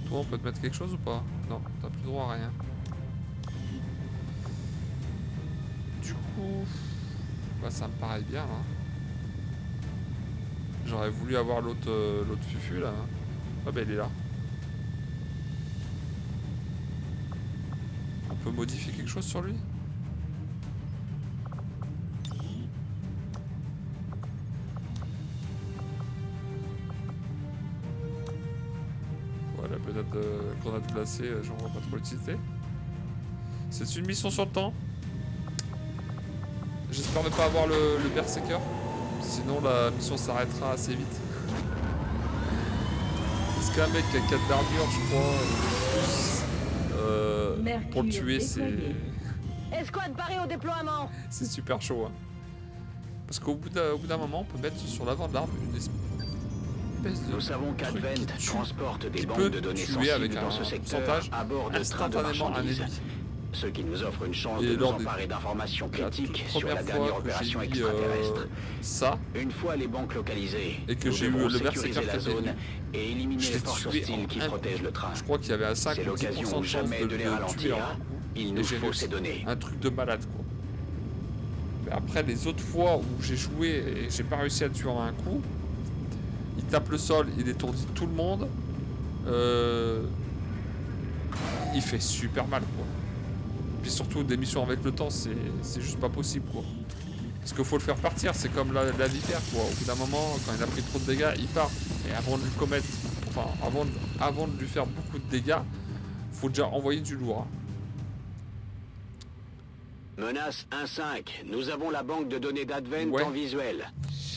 Toi, on peut te mettre quelque chose ou pas? Non, t'as plus droit à rien. Du coup, bah ça me paraît bien là. J'aurais voulu avoir l'autre fufu là. Ah bah il est là. On peut modifier quelque chose sur lui? Voilà, peut-être grenade glacée, j'en vois pas trop l'utilité. C'est une mission sur le temps. J'espère ne pas avoir le berserker. Sinon la mission s'arrêtera assez vite. Parce qu'un mec qui a 4 d'armure, je crois, pour le tuer, c'est... Escouade barrée au déploiement. C'est super chaud. Hein. Parce qu'au bout d'un moment, on peut mettre sur l'avant de l'arme une espèce de... Nous savons qu'Advent transporte des banques de données tuer avec sensibles dans ce secteur à bord de trains de instantanément un marchandises. ennemi. Ce qui nous offre une chance Et de nous lors des- emparer d'informations La critiques toute sur la première dernière fois que opération j'ai mis extraterrestre. ça, Une fois les banques localisées, Et que nous j'ai eu devrons le sécuriser berserker la qui était zone venu. et éliminer je les l'ai forces tué hostiles qui en un protègent le train. je crois qu'il y avait un 5 C'est ou 10% l'occasion de ou chance jamais de les le tuer ralentir. en un coup. Il Et nous j'ai faut réussi. ces données. Un truc de malade quoi. Mais après les autres fois où j'ai joué et j'ai pas réussi à le tuer en un coup, il tape le sol, il étourdit tout le monde. Il fait super mal quoi. Puis surtout des missions avec le temps, c'est juste pas possible quoi. Parce qu'il faut le faire partir, c'est comme la vipère quoi. Au bout d'un moment, quand il a pris trop de dégâts, il part. Et avant de lui commettre, enfin avant de lui faire beaucoup de dégâts, faut déjà envoyer du lourd. Hein. Menace 1-5, nous avons la banque de données d'Advent Ouais. en visuel.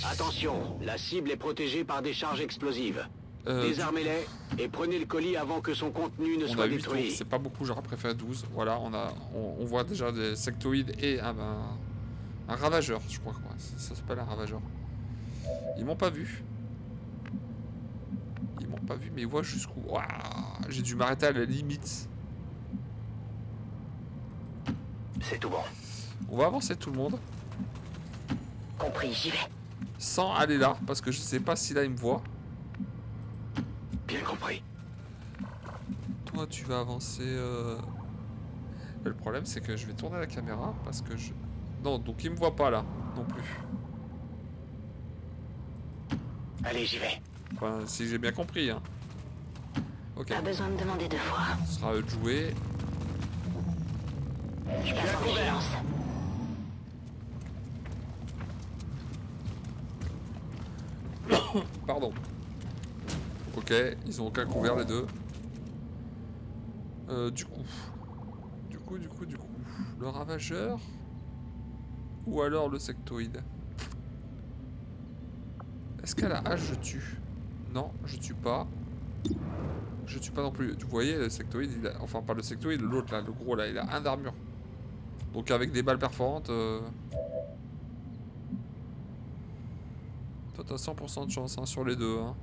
Attention, la cible est protégée par des charges explosives. Désarmez-les et prenez le colis avant que son contenu ne On soit a 8 tours, détruit. c'est pas beaucoup, j'aurais préféré 12. Voilà, on voit déjà des sectoïdes et un ravageur, je crois que ça s'appelle un ravageur. Ils m'ont pas vu. Ils m'ont pas vu, mais ils voient jusqu'où. Ouah, j'ai dû m'arrêter à la limite. C'est tout bon. On va avancer tout le monde. Compris, j'y vais. Sans aller là, parce que je sais pas si là il me voit. Bien compris. Toi, tu vas avancer. Le problème, c'est que je vais tourner la caméra parce que je. Non, donc il me voit pas là, non plus. Allez, j'y vais. Enfin, si j'ai bien compris, hein. Ok. Pas besoin de demander deux fois. Ce sera à eux de jouer. Je passe en vigilance. Pardon. Ok, ils ont aucun couvert les deux. Du coup. Le ravageur. Ou alors le sectoïde. Est-ce qu'à la hache je tue? Non, je tue pas. Je tue pas non plus. Vous voyez, le sectoïde, enfin pas le sectoïde, l'autre là, le gros là, il a 1 d'armure. Donc avec des balles perforantes... Toi t'as 100% de chance hein, sur les deux. Hein.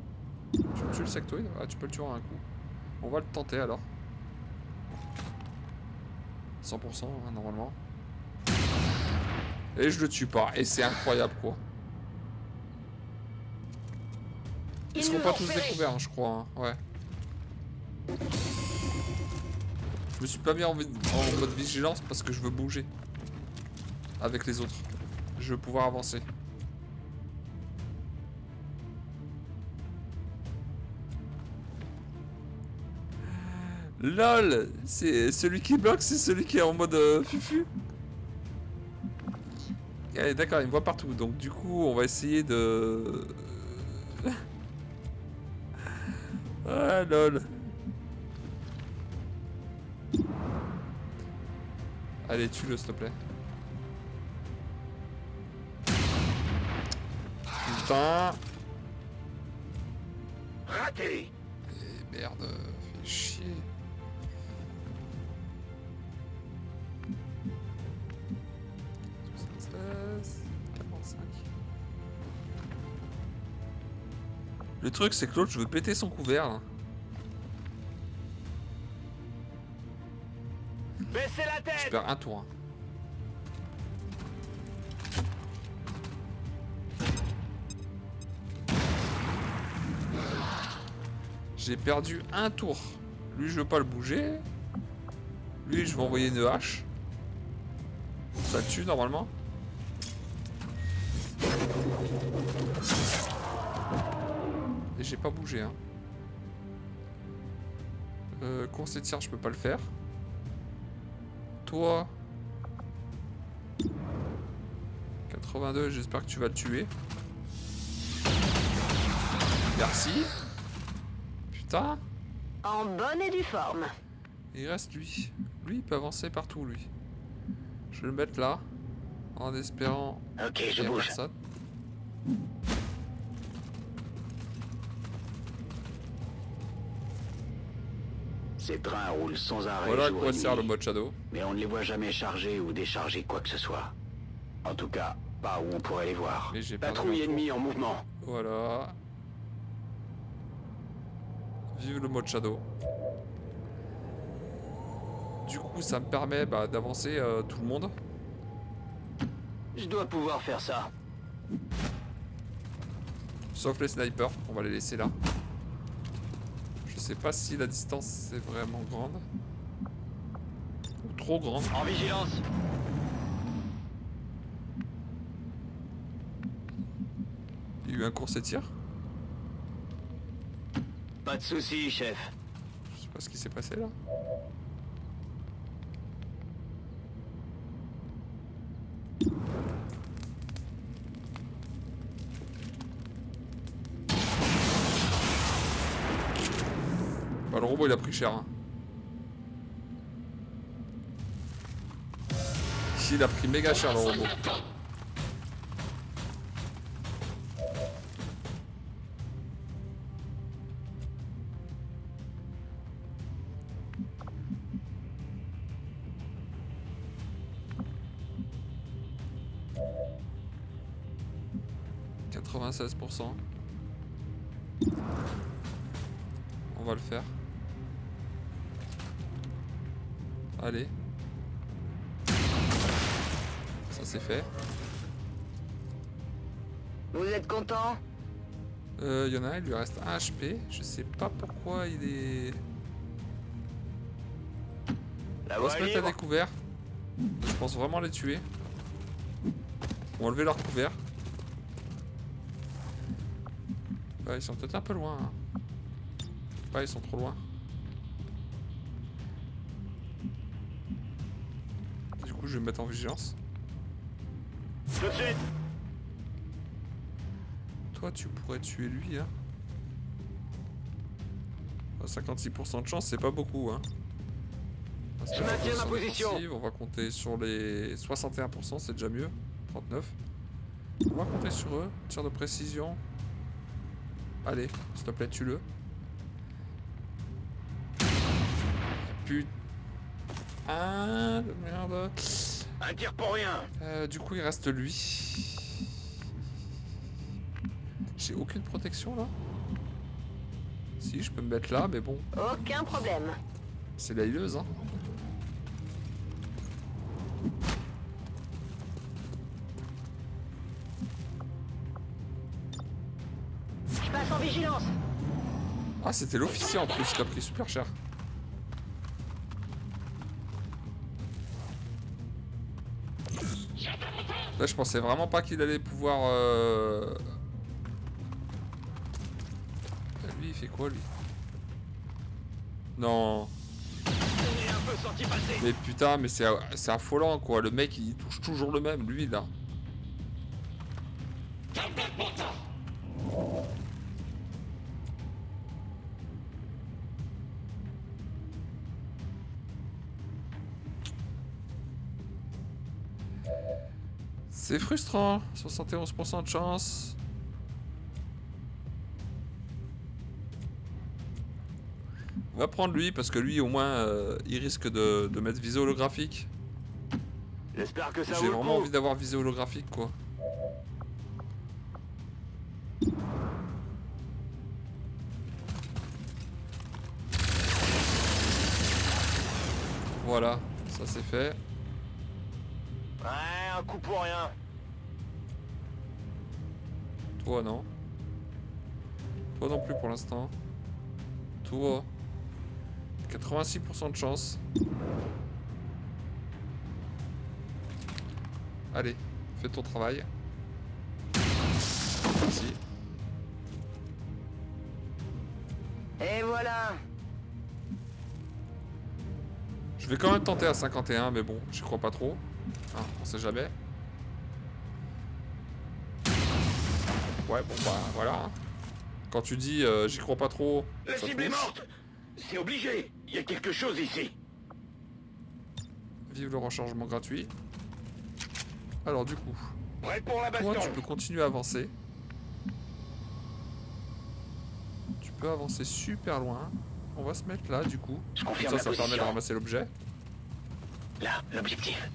Tu tues le sectoïde? Ah, tu peux le tuer en un coup. On va le tenter alors. 100% hein, normalement. Et je le tue pas. Et c'est incroyable quoi. Ils seront pas tous découverts, hein, je crois. Hein. Ouais. Je me suis pas mis en mode vigilance parce que je veux bouger. Avec les autres. Je veux pouvoir avancer. LOL, c'est celui qui bloque, c'est celui qui est en mode fufu. Allez, d'accord, il me voit partout. Donc du coup, on va essayer de... Ah lol. Allez, tue-le s'il te plaît. Putain. Raté. Et merde, fais chier. Le truc c'est que l'autre je veux péter son couvert là. Baissez la Je tête. perds un tour. Hein. J'ai perdu un tour. Lui je veux pas le bouger. Lui je vais envoyer une hache. Ça le tue normalement. j'ai pas bougé. Hein. Course et tir, je peux pas le faire. Toi. 82, j'espère que tu vas le tuer. Merci. Putain. En bonne et due forme. Il reste lui. Lui, il peut avancer partout, lui. Je vais le mettre là. En espérant... Ok, je qu'il y a bouge. personne. Ces trains roulent sans arrêt Voilà à jour quoi et sert le nuit, mode Shadow. mais on ne les voit jamais charger ou décharger quoi que ce soit. En tout cas, pas où on pourrait les voir. Mais j'ai pas Patrouille de retour. ennemie en mouvement. Voilà. Vive le mode Shadow. Du coup, ça me permet d'avancer tout le monde. Je dois pouvoir faire ça. Sauf les snipers, on va les laisser là. Je sais pas si la distance est vraiment grande. Ou trop grande. En vigilance. Il y a eu un course et tir. Pas de soucis, chef. Je sais pas ce qui s'est passé là. Bah, le robot il a pris cher. Hein. Il a pris méga cher le robot. %. On va le faire. Allez. Ça c'est fait. Vous êtes content? Il y en a un, il lui reste 1 HP. Je sais pas pourquoi il est... On va se mettre à découvert. Je pense vraiment les tuer. On va enlever leur couvert. Ouais, ils sont peut-être un peu loin. Hein. Ouais, ils sont trop loin. Du coup, je vais me mettre en vigilance. Tout de suite. Toi, tu pourrais tuer lui, hein. 56% de chance, c'est pas beaucoup, hein. Je maintiens ma position. On va compter sur les 61%, c'est déjà mieux. 39. On va compter sur eux. Tir de précision. Allez, s'il te plaît, tue-le. Putain de merde. Un tir pour rien. Du coup, il reste lui. J'ai aucune protection là. Si, je peux me mettre là, mais bon. Aucun problème. C'est la hileuse, hein. Je passe en vigilance. Ah, c'était l'officier en plus, il a pris super cher. Là, je pensais vraiment pas qu'il allait pouvoir... Lui, il fait quoi, lui? Non. Mais putain, mais c'est affolant, quoi. Le mec, il touche toujours le même, lui, là. C'est frustrant, 71% de chance. On va prendre lui parce que lui au moins il risque de mettre visée holographique. J'espère que ça vaut J'ai le vraiment coup. envie d'avoir visée holographique quoi. Voilà, ça c'est fait. Ouais, un coup pour rien. Toi non. Toi non plus pour l'instant. Toi. 86% de chance. Allez, fais ton travail. Merci. voilà. Je vais quand même tenter à 51, mais bon, j'y crois pas trop. Hein, on sait jamais. Ouais, bon bah voilà. Hein. Quand tu dis j'y crois pas trop, La ça cible est touche. morte. C'est obligé. Il y a quelque chose ici. Vive le rechargement gratuit. Alors du coup, Prêt pour la baston. toi tu peux continuer à avancer. Tu peux avancer super loin. On va se mettre là du coup. Je Comme confirme ça, la ça permet de position. ramasser l'objet. Là, l'objectif.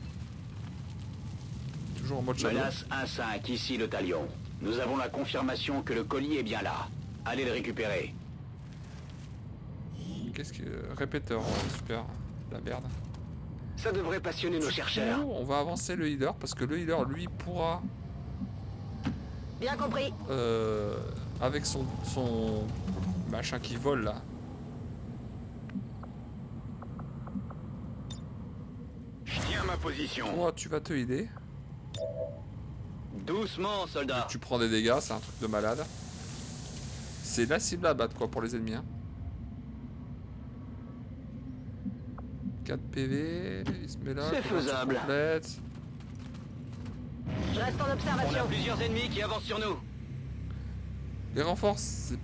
Toujours en mode shadow. Menace 1-5, ici le talion. Nous avons la confirmation que le colis est bien là. Allez le récupérer. Qu'est-ce que... Répéteur, ouais, super. La merde. Ça devrait passionner nos chercheurs. Oh, on va avancer le healer parce que le healer lui pourra Bien compris. avec son machin qui vole là. Je tiens ma position. Toi tu vas te healer. Doucement, soldat. Tu prends des dégâts, c'est un truc de malade. C'est la cible à battre quoi pour les ennemis. Hein. 4 PV, il se met là. C'est couverture faisable. complète. Je reste en observation. plusieurs ennemis qui avancent sur nous. Les renforts, c'est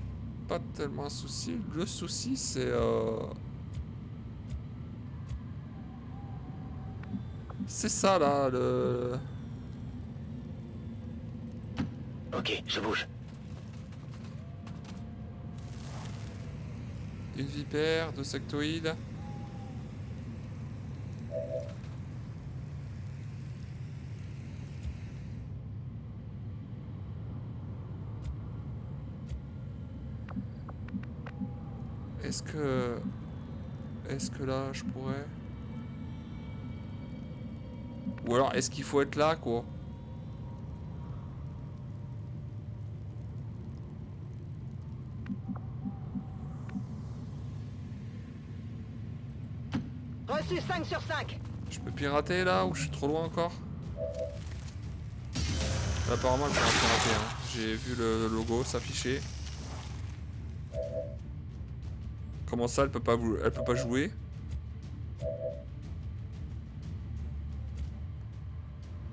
pas tellement un souci. Le souci, c'est... C'est ça, là, le... Ok, je bouge. Une vipère, 2 sectoïdes. Est-ce que là, je pourrais... Ou alors, est-ce qu'il faut être là, quoi? Reçu 5 sur 5. Je peux pirater, là, ou je suis trop loin encore? Là, apparemment, elle peut pirater, hein. J'ai vu le logo s'afficher. Comment ça, elle peut pas jouer?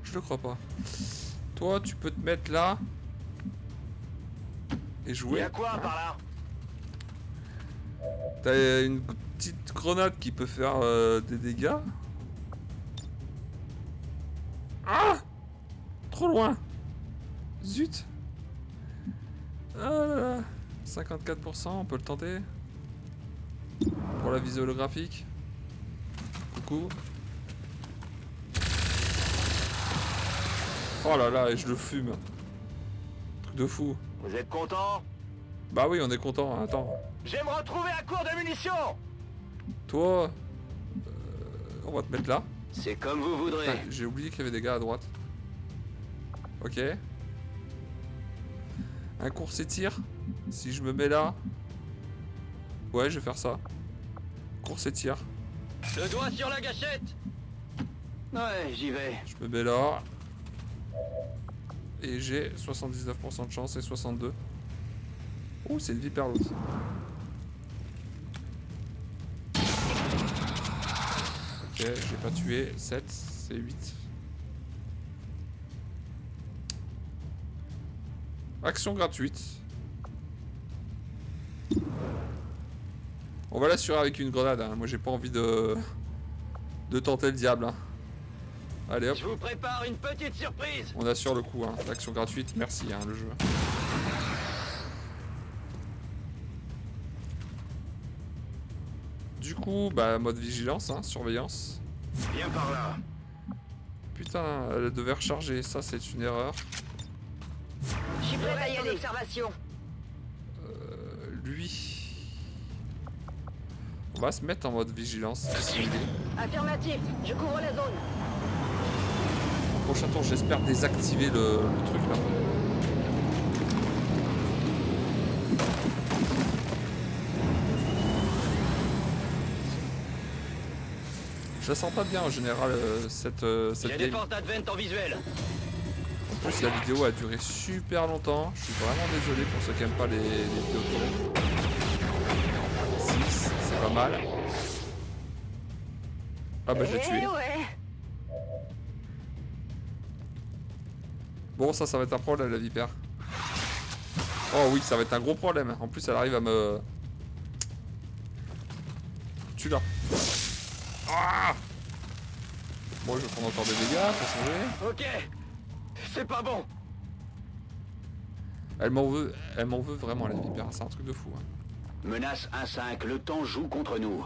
Je le crois pas. Toi, tu peux te mettre là et Il jouer. y a quoi par là? T'as une petite grenade qui peut faire des dégâts. Ah! Trop loin. Zut. Ah là là. 54%, on peut le tenter. Pour la visée holographique. Coucou. Oh là là, et je le fume. Truc de fou. Vous êtes content? Bah oui, on est content, hein, attends. Je vais me retrouver à court de munitions. Toi, on va te mettre là. C'est comme vous voudrez. Ah, j'ai oublié qu'il y avait des gars à droite. Ok. Un course et tir. Si je me mets là. Ouais, je vais faire ça. Course et tir. Le doigt sur la gâchette. Ouais, j'y vais. Je me mets là. Et j'ai 79% de chance et 62. Oh, c'est une vipère l'autre. Ok, je l'ai pas tué. 7, c'est 8. Action gratuite. On va l'assurer avec une grenade. Hein. Moi, j'ai pas envie de tenter le diable. Hein. Allez hop. Je vous prépare une petite surprise. On assure le coup, hein. L'action gratuite, merci hein, le jeu. Du coup, bah mode vigilance, hein, surveillance. Viens par là. Putain, elle devait recharger, ça c'est une erreur. Je suis prêt à y aller. Observation. Lui... On va se mettre en mode vigilance. Affirmatif. Je couvre la zone. Prochain tour, j'espère désactiver le truc là. Je la sens pas bien en général cette J'ai des game. forces d'advent en visuel. En plus la vidéo a duré super longtemps. Je suis vraiment désolé pour ceux qui aiment pas les vidéos trop longues. pas mal. Ah bah je l'ai tué. ouais. Bon, ça va être un problème, la vipère. Oh oui, ça va être un gros problème. En plus, elle arrive à me... Tue-la. Ah bon, je vais prendre encore des dégâts pour changer. Ok. C'est pas bon. Elle m'en veut vraiment, la vipère. C'est un truc de fou. Hein. Menace 1-5, le temps joue contre nous.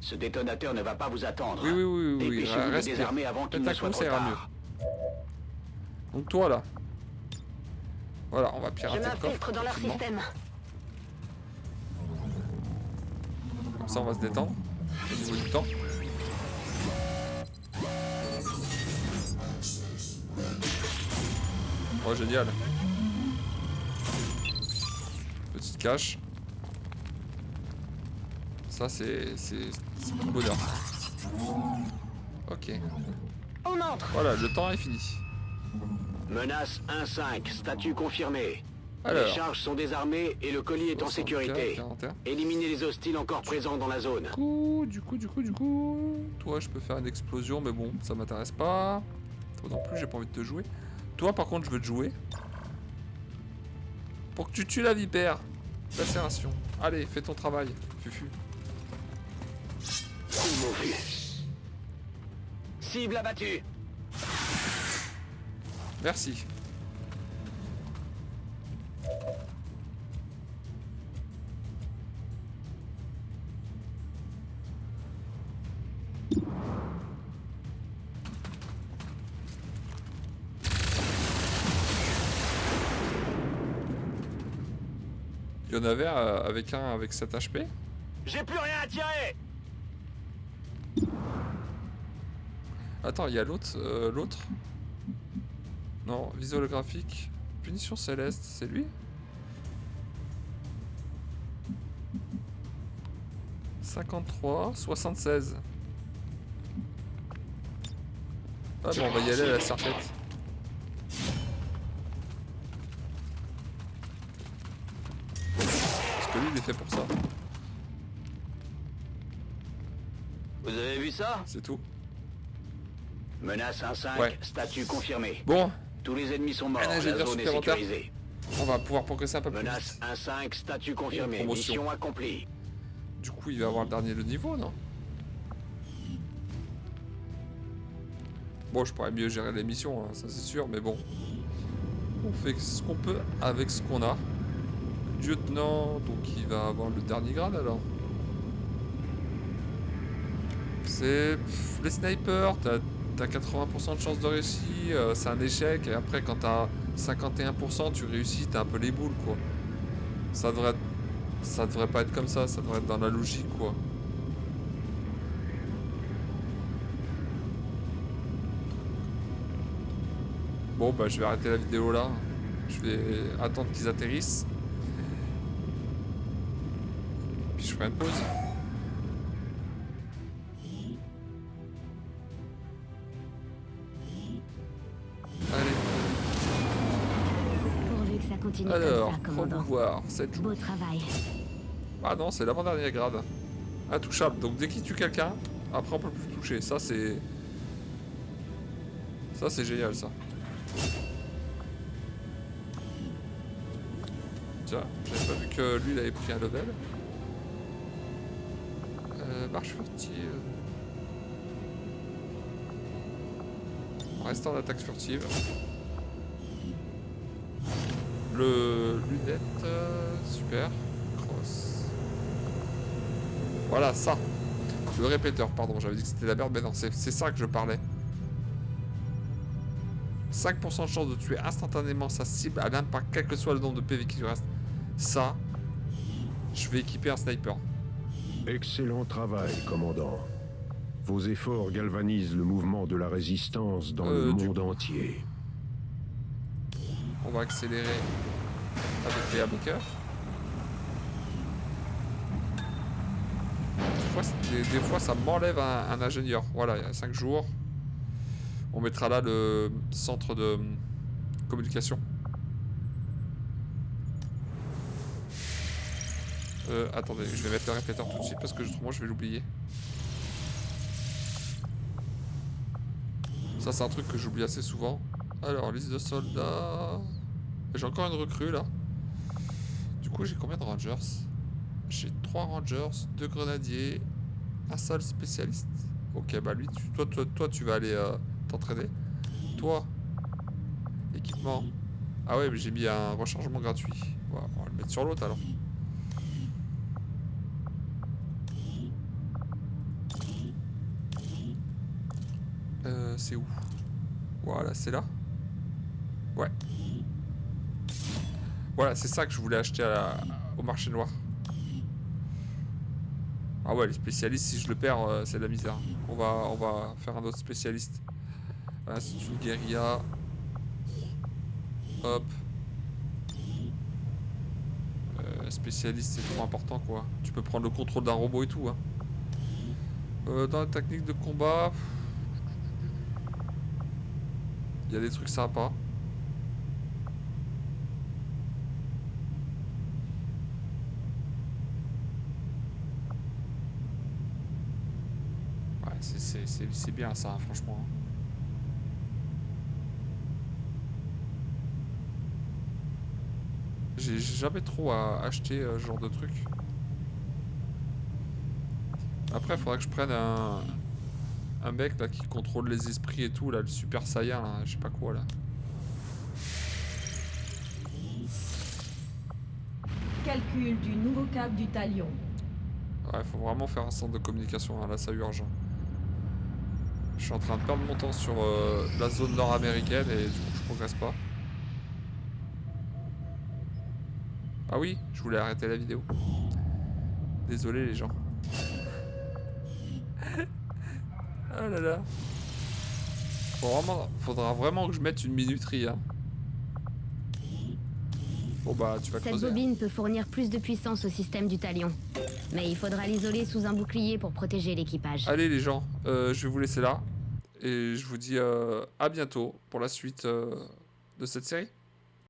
Ce détonateur ne va pas vous attendre. Oui. Dépêchez-vous de Respire. désarmer avant qu'il ne Faites un soit coup, trop ça ira tard. mieux. Donc toi, là. Voilà, on va Je pirater le coffre. m'infiltre dans leur tranquillement. système. Comme ça, on va se détendre. Au niveau du temps. Oh, génial. Petite cache. Ça, c'est tout bonheur. Ok. On entre. Voilà, le temps est fini. Menace 1-5, statut confirmé. Alors. Les charges sont désarmées et le colis est en 64, sécurité. 41. Éliminez les hostiles encore présents dans la zone. Du coup. Toi, je peux faire une explosion, mais bon, ça m'intéresse pas. Toi non plus, j'ai pas envie de te jouer. Toi, par contre, je veux te jouer. Pour que tu tues la vipère. Lacération. Allez, fais ton travail, Fufu. Cible abattue. Merci. Il y en avait avec un avec 7 HP. J'ai plus rien à tirer. Attends, il y a l'autre. L'autre. Non, visuel holographique. Punition céleste, c'est lui? 53, 76. Ah bon, on va y aller à la serpette. Parce que lui, il est fait pour ça. Vous avez vu ça? C'est tout. Menace 1-5, Ouais. statut confirmé. Bon, Tous les ennemis sont morts, Un la ingénieur zone est supplémentaire. sécurisée. on va pouvoir progresser un peu plus Menace vite. 1-5, statut confirmé, Promotion. mission accomplie. Du coup, il va avoir le dernier niveau, non? Bon, je pourrais mieux gérer les missions, hein, ça c'est sûr, mais bon. On fait ce qu'on peut avec ce qu'on a. Lieutenant, donc il va avoir le dernier grade alors. C'est... les snipers, t'as 80% de chance de réussir, c'est un échec, et après quand t'as 51% tu réussis, t'as un peu les boules quoi. Ça devrait pas être comme ça devrait être dans la logique quoi. Bon bah je vais arrêter la vidéo là. Je vais attendre qu'ils atterrissent. Puis je ferai une pause. Allez. Pourvu que ça continue Alors, comme ça, commandant. promouvoir, 7 jours. Beau travail. Ah non, c'est l'avant-dernier grade. Intouchable. Donc dès qu'il tue quelqu'un, après on peut plus toucher. Ça c'est... ça c'est génial ça. Tiens, j'avais pas vu que lui il avait pris un level. Marche furtive. Restant en attaque furtive. Le lunette, super. Cross. Voilà ça. Le répéteur, pardon, j'avais dit que c'était la merde, mais non, c'est ça que je parlais. 5% de chance de tuer instantanément sa cible à l'impact, quel que soit le nombre de PV qui lui reste. Ça, je vais équiper un sniper. Excellent travail, commandant. Vos efforts galvanisent le mouvement de la résistance dans le monde entier. On va accélérer avec les hackers. Des fois ça m'enlève un ingénieur. Voilà, il y a 5 jours. On mettra là le centre de communication. Attendez, je vais mettre le répéteur tout de suite parce que autrement je vais l'oublier. Ça c'est un truc que j'oublie assez souvent. Alors, liste de soldats... J'ai encore une recrue là. Du coup j'ai combien de rangers? J'ai 3 rangers, 2 grenadiers, un seul spécialiste. Ok, bah lui, toi tu vas aller t'entraîner. Toi, équipement. Ah ouais, mais j'ai mis un rechargement gratuit. Ouais, on va le mettre sur l'autre alors. C'est où? Voilà, c'est là. Ouais. Voilà, c'est ça que je voulais acheter au marché noir. Ah ouais, les spécialistes, si je le perds, c'est de la misère. On va faire un autre spécialiste. Institut de guérilla. Hop. Spécialiste, c'est trop important, quoi. Tu peux prendre le contrôle d'un robot et tout, hein. Dans la technique de combat... Il y a des trucs sympas. Ouais, c'est bien ça, franchement. J'ai jamais trop à acheter ce genre de truc. Après, il faudra que je prenne un mec là qui contrôle les esprits et tout, là, le super saiyan, là, je sais pas quoi là. Calcul du nouveau cap du talion. Ouais, faut vraiment faire un centre de communication, hein, là ça urge. Je suis en train de perdre mon temps sur la zone nord-américaine et du coup je progresse pas. Ah oui, je voulais arrêter la vidéo. Désolé les gens. Ah là là. Faudra vraiment que je mette une minuterie. Hein. Bon bah tu vas creuser. Cette bobine peut fournir plus de puissance au système du talion. Mais il faudra l'isoler sous un bouclier pour protéger l'équipage. Allez les gens, je vais vous laisser là. Et je vous dis à bientôt pour la suite de cette série.